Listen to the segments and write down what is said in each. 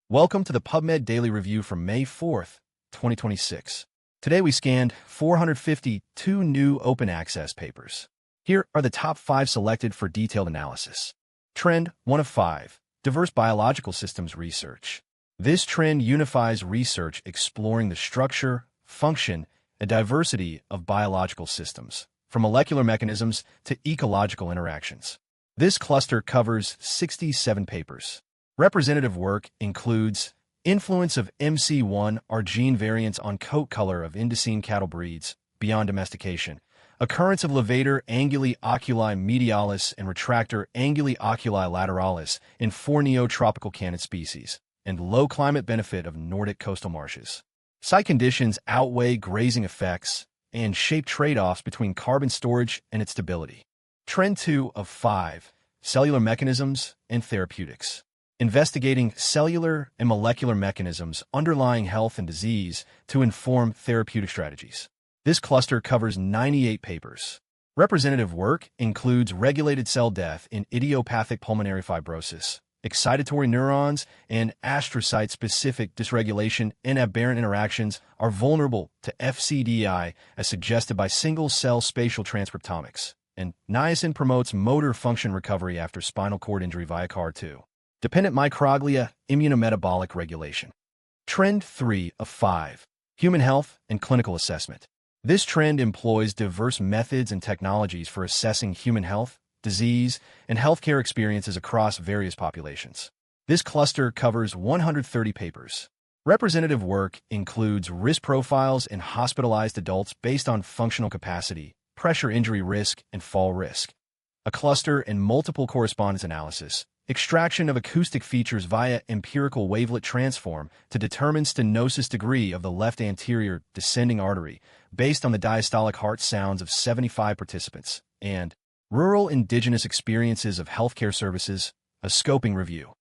Welcome to the PubMed Daily Review from May 4th, 2026. Today we scanned 452 new open access papers. Here are the top 5 selected for detailed analysis. Trend 1 of 5, Diverse Biological Systems Research. This trend unifies research exploring the structure, function, and diversity of biological systems, from molecular mechanisms to ecological interactions. This cluster covers 67 papers. Representative work includes influence of MC1 or gene variants on coat color of Indocene cattle breeds beyond domestication, occurrence of levator anguli oculi medialis and retractor anguli oculi lateralis in 4 neotropical canid species, and low climate benefit of Nordic coastal marshes. Site conditions outweigh grazing effects and shape trade-offs between carbon storage and its stability. Trend 2 of 5, Cellular Mechanisms and Therapeutics. Investigating cellular and molecular mechanisms underlying health and disease to inform therapeutic strategies. This cluster covers 98 papers. Representative work includes regulated cell death in idiopathic pulmonary fibrosis, excitatory neurons, and astrocyte-specific dysregulation and aberrant interactions are vulnerable to FCDI as suggested by single-cell spatial transcriptomics, and niacin promotes motor function recovery after spinal cord injury via CAR2. Dependent microglia, immunometabolic regulation. Trend 3 of 5, Human Health and Clinical Assessment. This trend employs diverse methods and technologies for assessing human health, disease, and healthcare experiences across various populations. This cluster covers 130 papers. Representative work includes risk profiles in hospitalized adults based on functional capacity, pressure injury risk, and fall risk. A cluster and multiple correspondence analysis. Extraction of acoustic features via empirical wavelet transform to determine stenosis degree of the left anterior descending artery based on the diastolic heart sounds of 75 participants, and rural indigenous experiences of healthcare services, a scoping review.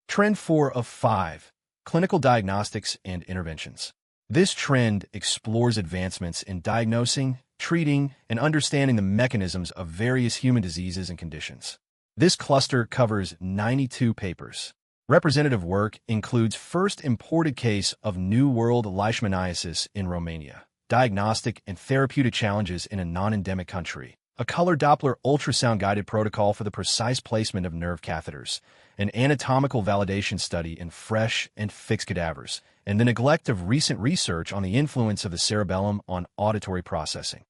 Trend 4 of 5, Clinical Diagnostics and Interventions. This trend explores advancements in diagnosing, treating, and understanding the mechanisms of various human diseases and conditions. This cluster covers 92 papers. Representative work includes first imported case of New World leishmaniasis in Romania, diagnostic and therapeutic challenges in a non-endemic country, a color Doppler ultrasound-guided protocol for the precise placement of nerve catheters, an anatomical validation study in fresh and fixed cadavers, and the neglect of recent research on the influence of the cerebellum on auditory processing.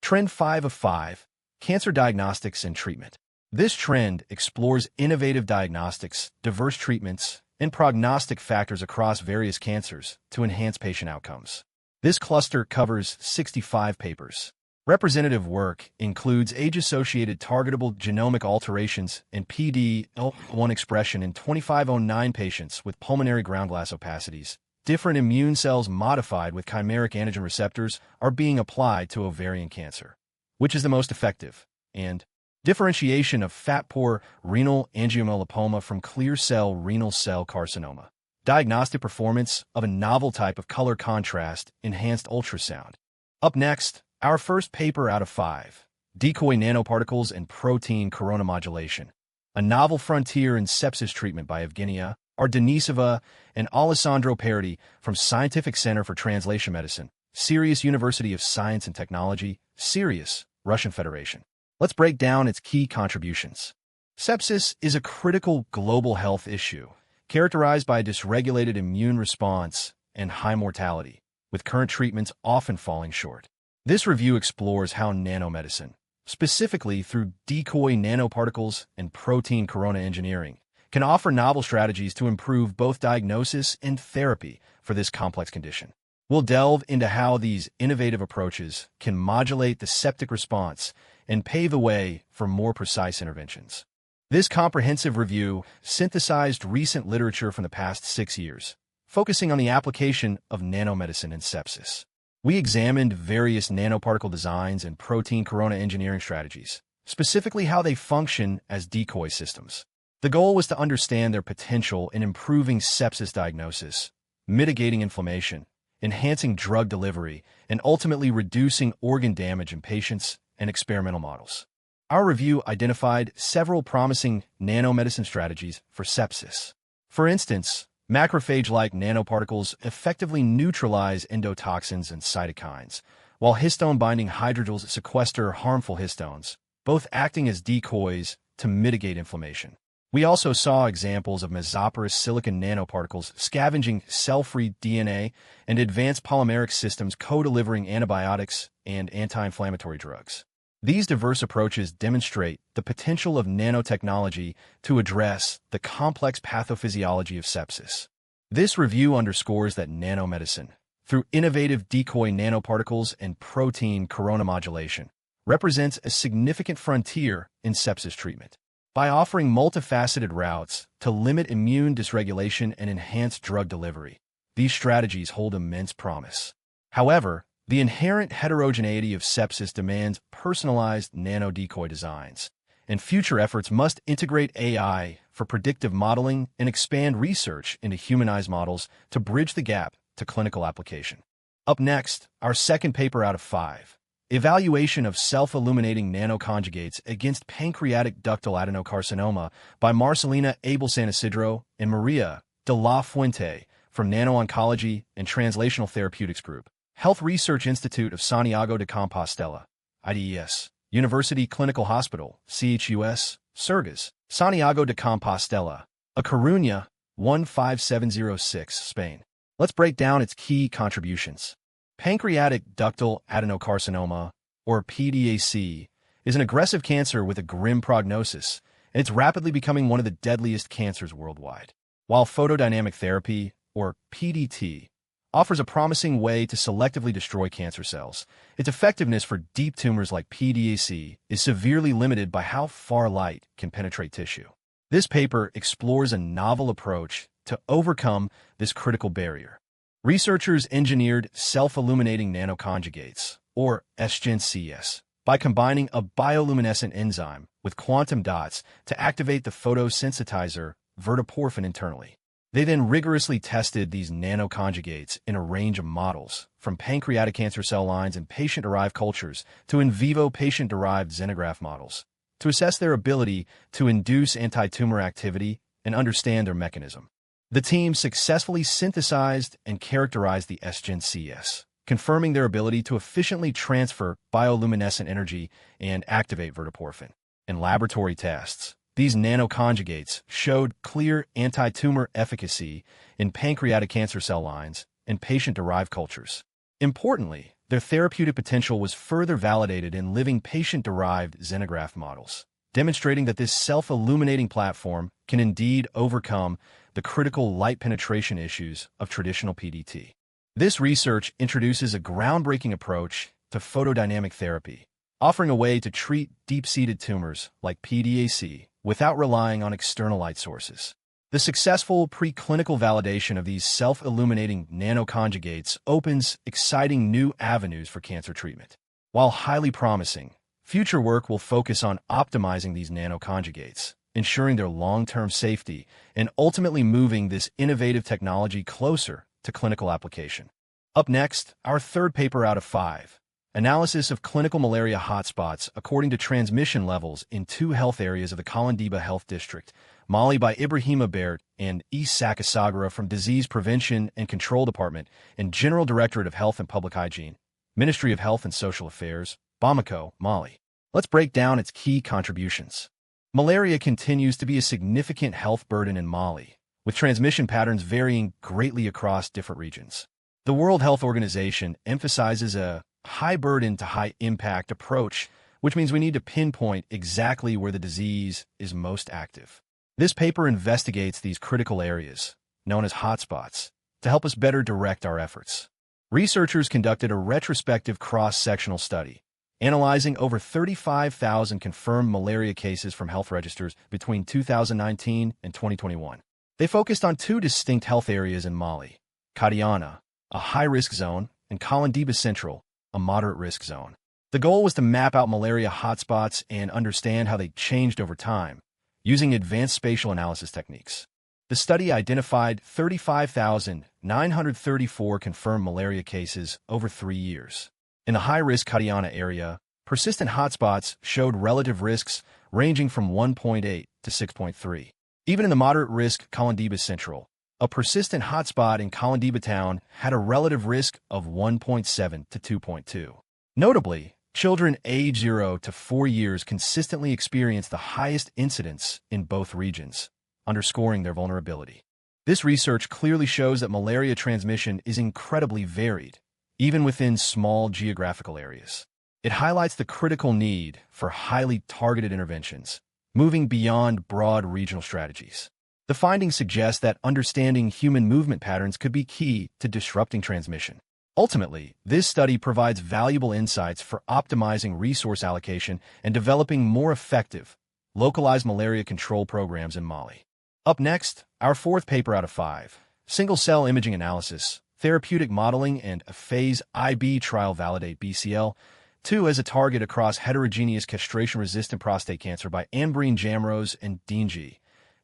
Trend 5 of 5, Cancer Diagnostics and Treatment. This trend explores innovative diagnostics, diverse treatments, and prognostic factors across various cancers to enhance patient outcomes. This cluster covers 65 papers. Representative work includes age-associated targetable genomic alterations in PD-L1 expression in 2509 patients with pulmonary ground glass opacities. Different immune cells modified with chimeric antigen receptors are being applied to ovarian cancer. Which is the most effective? And differentiation of fat-poor renal angiomyolipoma from clear cell renal cell carcinoma. Diagnostic performance of a novel type of color contrast enhanced ultrasound. Up next, our first paper out of 5, Decoy Nanoparticles and Protein Corona Modulation. A novel frontier in sepsis treatment by Evgenia Denisova and Alessandro Parodi from Scientific Center for Translation Medicine, Sirius University of Science and Technology, Sirius, Russian Federation. Let's break down its key contributions. Sepsis is a critical global health issue, characterized by a dysregulated immune response and high mortality, with current treatments often falling short. This review explores how nanomedicine, specifically through Decoy nanoparticles and protein corona engineering, can offer novel strategies to improve both diagnosis and therapy for this complex condition. We'll delve into how these innovative approaches can modulate the septic response and pave the way for more precise interventions. This comprehensive review synthesized recent literature from the past 6 years, focusing on the application of nanomedicine in sepsis. We examined various nanoparticle designs and protein corona engineering strategies, specifically how they function as decoy systems. The goal was to understand their potential in improving sepsis diagnosis, mitigating inflammation, enhancing drug delivery, and ultimately reducing organ damage in patients and experimental models. Our review identified several promising nanomedicine strategies for sepsis. For instance, Macrophage-like nanoparticles effectively neutralize endotoxins and cytokines, while histone-binding hydrogels sequester harmful histones, both acting as decoys to mitigate inflammation. We also saw examples of mesoporous silicon nanoparticles scavenging cell-free DNA and advanced polymeric systems co-delivering antibiotics and anti-inflammatory drugs. These diverse approaches demonstrate the potential of nanotechnology to address the complex pathophysiology of sepsis. This review underscores that nanomedicine, through innovative decoy nanoparticles and protein corona modulation, represents a significant frontier in sepsis treatment. By offering multifaceted routes to limit immune dysregulation and enhance drug delivery, these strategies hold immense promise. However, the inherent heterogeneity of sepsis demands personalized nano-decoy designs, and future efforts must integrate AI for predictive modeling and expand research into humanized models to bridge the gap to clinical application. Up next, our second paper out of 5, Evaluation of Self-Illuminating Nanoconjugates Against Pancreatic Ductal Adenocarcinoma by Marcelina Abel-San Isidro and Maria de la Fuente from Nano-Oncology and Translational Therapeutics Group, Health Research Institute of Santiago de Compostela, IDES, University Clinical Hospital, CHUS, Surgas, Santiago de Compostela, A Coruña, 15706, Spain. Let's break down its key contributions. Pancreatic ductal adenocarcinoma, or PDAC, is an aggressive cancer with a grim prognosis, and it's rapidly becoming one of the deadliest cancers worldwide. While photodynamic therapy, or PDT, offers a promising way to selectively destroy cancer cells, its effectiveness for deep tumors like PDAC is severely limited by how far light can penetrate tissue. This paper explores a novel approach to overcome this critical barrier. Researchers engineered self-illuminating nanoconjugates, or SGNCS, by combining a bioluminescent enzyme with quantum dots to activate the photosensitizer verteporfin internally. They then rigorously tested these nanoconjugates in a range of models, from pancreatic cancer cell lines and patient-derived cultures to in vivo patient-derived xenograft models, to assess their ability to induce anti-tumor activity and understand their mechanism. The team successfully synthesized and characterized the SGNCS, confirming their ability to efficiently transfer bioluminescent energy and activate verteporfin. In laboratory tests, these nanoconjugates showed clear anti-tumor efficacy in pancreatic cancer cell lines and patient-derived cultures. Importantly, their therapeutic potential was further validated in living patient-derived xenograft models, demonstrating that this self-illuminating platform can indeed overcome the critical light penetration issues of traditional PDT. This research introduces a groundbreaking approach to photodynamic therapy, offering a way to treat deep-seated tumors like PDAC without relying on external light sources. The successful preclinical validation of these self-illuminating nanoconjugates opens exciting new avenues for cancer treatment. While highly promising, future work will focus on optimizing these nanoconjugates, ensuring their long-term safety, and ultimately moving this innovative technology closer to clinical application. Up next, our third paper out of 5. Analysis of clinical malaria hotspots according to transmission levels in 2 health areas of the Kolondieba Health District, Mali by Ibrahima Bert and Isaac Asagara from Disease Prevention and Control Department and General Directorate of Health and Public Hygiene, Ministry of Health and Social Affairs, Bamako, Mali. Let's break down its key contributions. Malaria continues to be a significant health burden in Mali, with transmission patterns varying greatly across different regions. The World Health Organization emphasizes a high burden to high impact approach, which means we need to pinpoint exactly where the disease is most active. This paper investigates these critical areas, known as hotspots, to help us better direct our efforts. Researchers conducted a retrospective cross-sectional study, analyzing over 35,000 confirmed malaria cases from health registers between 2019 and 2021. They focused on 2 distinct health areas in Mali: Kadiana, a high-risk zone, and Kolondieba Central, a moderate-risk zone. The goal was to map out malaria hotspots and understand how they changed over time, using advanced spatial analysis techniques. The study identified 35,934 confirmed malaria cases over 3 years. In the high-risk Kadiana area, persistent hotspots showed relative risks ranging from 1.8 to 6.3. Even in the moderate-risk Kolondieba Central, a persistent hotspot in Kolondieba town had a relative risk of 1.7 to 2.2. Notably, children aged 0 to 4 years consistently experienced the highest incidence in both regions, underscoring their vulnerability. This research clearly shows that malaria transmission is incredibly varied, even within small geographical areas. It highlights the critical need for highly targeted interventions, moving beyond broad regional strategies. The findings suggest that understanding human movement patterns could be key to disrupting transmission. Ultimately, this study provides valuable insights for optimizing resource allocation and developing more effective, localized malaria control programs in Mali. Up next, our fourth paper out of 5, single-cell imaging analysis, therapeutic modeling, and a phase IB trial validate BCL-2 as a target across heterogeneous castration-resistant prostate cancer by Anbreen Jamrose and Dean G.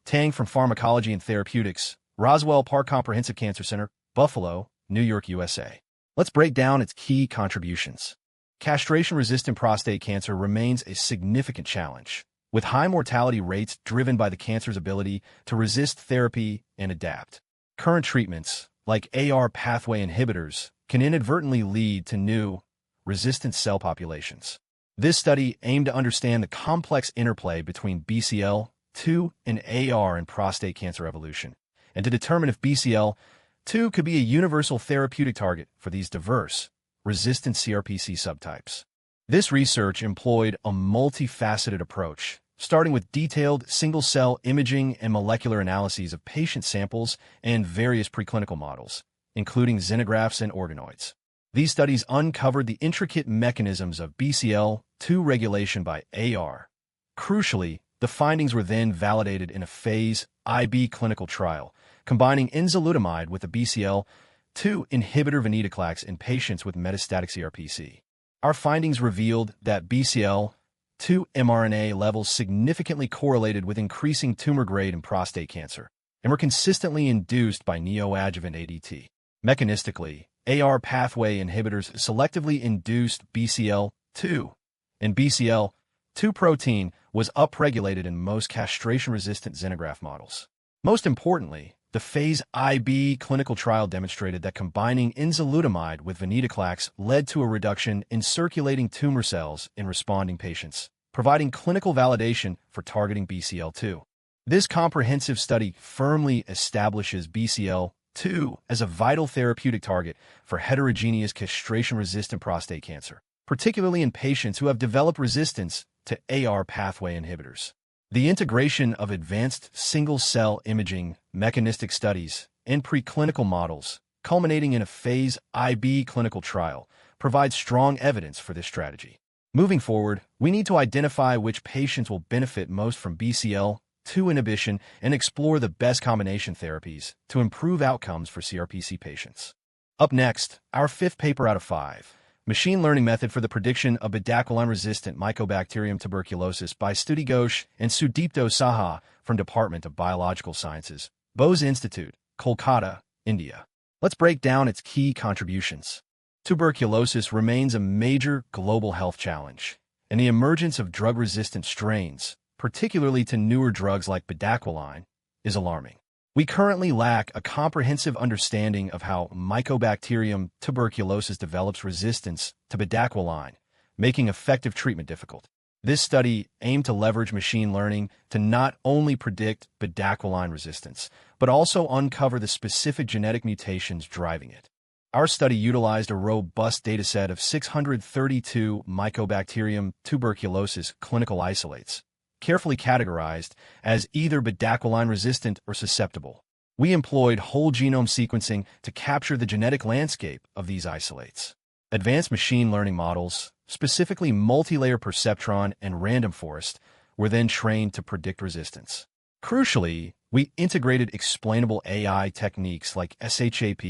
Tang from Pharmacology and Therapeutics, Roswell Park Comprehensive Cancer Center, Buffalo, New York, USA. Let's break down its key contributions. Castration-resistant prostate cancer remains a significant challenge, with high mortality rates driven by the cancer's ability to resist therapy and adapt. Current treatments, like AR pathway inhibitors, can inadvertently lead to new, resistant cell populations. This study aimed to understand the complex interplay between BCL-2 and AR in prostate cancer evolution, and to determine if BCL-2 could be a universal therapeutic target for these diverse, resistant CRPC subtypes. This research employed a multifaceted approach, starting with detailed single-cell imaging and molecular analyses of patient samples and various preclinical models, including xenografts and organoids. These studies uncovered the intricate mechanisms of BCL-2 regulation by AR. Crucially, the findings were then validated in a phase IB clinical trial, combining enzalutamide with a BCL-2 inhibitor venetoclax in patients with metastatic CRPC. Our findings revealed that BCL-2 mRNA levels significantly correlated with increasing tumor grade in prostate cancer, and were consistently induced by neoadjuvant ADT. Mechanistically, AR pathway inhibitors selectively induced BCL-2, and BCL-2 protein was upregulated in most castration-resistant xenograft models. Most importantly, the phase IB clinical trial demonstrated that combining enzalutamide with venetoclax led to a reduction in circulating tumor cells in responding patients, providing clinical validation for targeting BCL-2. This comprehensive study firmly establishes BCL-2 as a vital therapeutic target for heterogeneous castration-resistant prostate cancer, particularly in patients who have developed resistance to AR pathway inhibitors. The integration of advanced single-cell imaging, mechanistic studies, and preclinical models, culminating in a phase IB clinical trial, provides strong evidence for this strategy. Moving forward, we need to identify which patients will benefit most from BCL-2 inhibition and explore the best combination therapies to improve outcomes for CRPC patients. Up next, our fifth paper out of 5. Machine learning method for the prediction of Bedaquiline-resistant Mycobacterium tuberculosis by Stuti Ghosh and Sudipto Saha from Department of Biological Sciences, Bose Institute, Kolkata, India. Let's break down its key contributions. Tuberculosis remains a major global health challenge, and the emergence of drug-resistant strains, particularly to newer drugs like bedaquiline, is alarming. We currently lack a comprehensive understanding of how Mycobacterium tuberculosis develops resistance to bedaquiline, making effective treatment difficult. This study aimed to leverage machine learning to not only predict bedaquiline resistance, but also uncover the specific genetic mutations driving it. Our study utilized a robust dataset of 632 Mycobacterium tuberculosis clinical isolates, carefully categorized as either bedaquiline-resistant or susceptible. We employed whole genome sequencing to capture the genetic landscape of these isolates. Advanced machine learning models, specifically multi-layer perceptron and random forest, were then trained to predict resistance. Crucially, we integrated explainable AI techniques like SHAP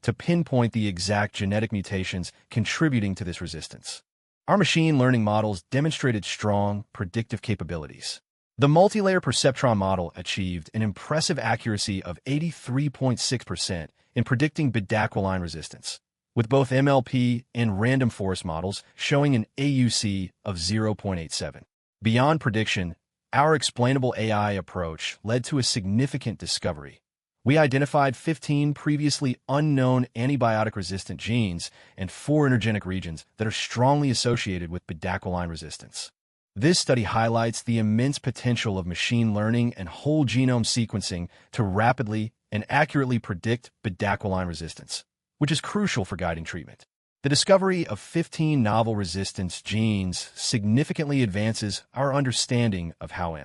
to pinpoint the exact genetic mutations contributing to this resistance. Our machine learning models demonstrated strong predictive capabilities. The multi-layer perceptron model achieved an impressive accuracy of 83.6% in predicting bedaquiline resistance, with both MLP and random forest models showing an AUC of 0.87. Beyond prediction, our explainable AI approach led to a significant discovery: We identified 15 previously unknown antibiotic-resistant genes and 4 intergenic regions that are strongly associated with bedaquiline resistance. This study highlights the immense potential of machine learning and whole genome sequencing to rapidly and accurately predict bedaquiline resistance, which is crucial for guiding treatment. The discovery of 15 novel resistance genes significantly advances our understanding of how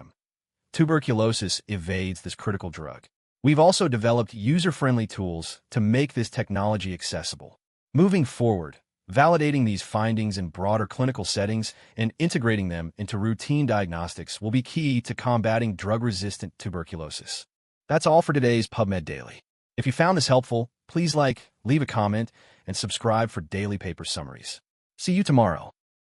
tuberculosis evades this critical drug. We've also developed user-friendly tools to make this technology accessible. Moving forward, validating these findings in broader clinical settings and integrating them into routine diagnostics will be key to combating drug-resistant tuberculosis. That's all for today's PubMed Daily. If you found this helpful, please leave a comment, and subscribe for daily paper summaries. See you tomorrow.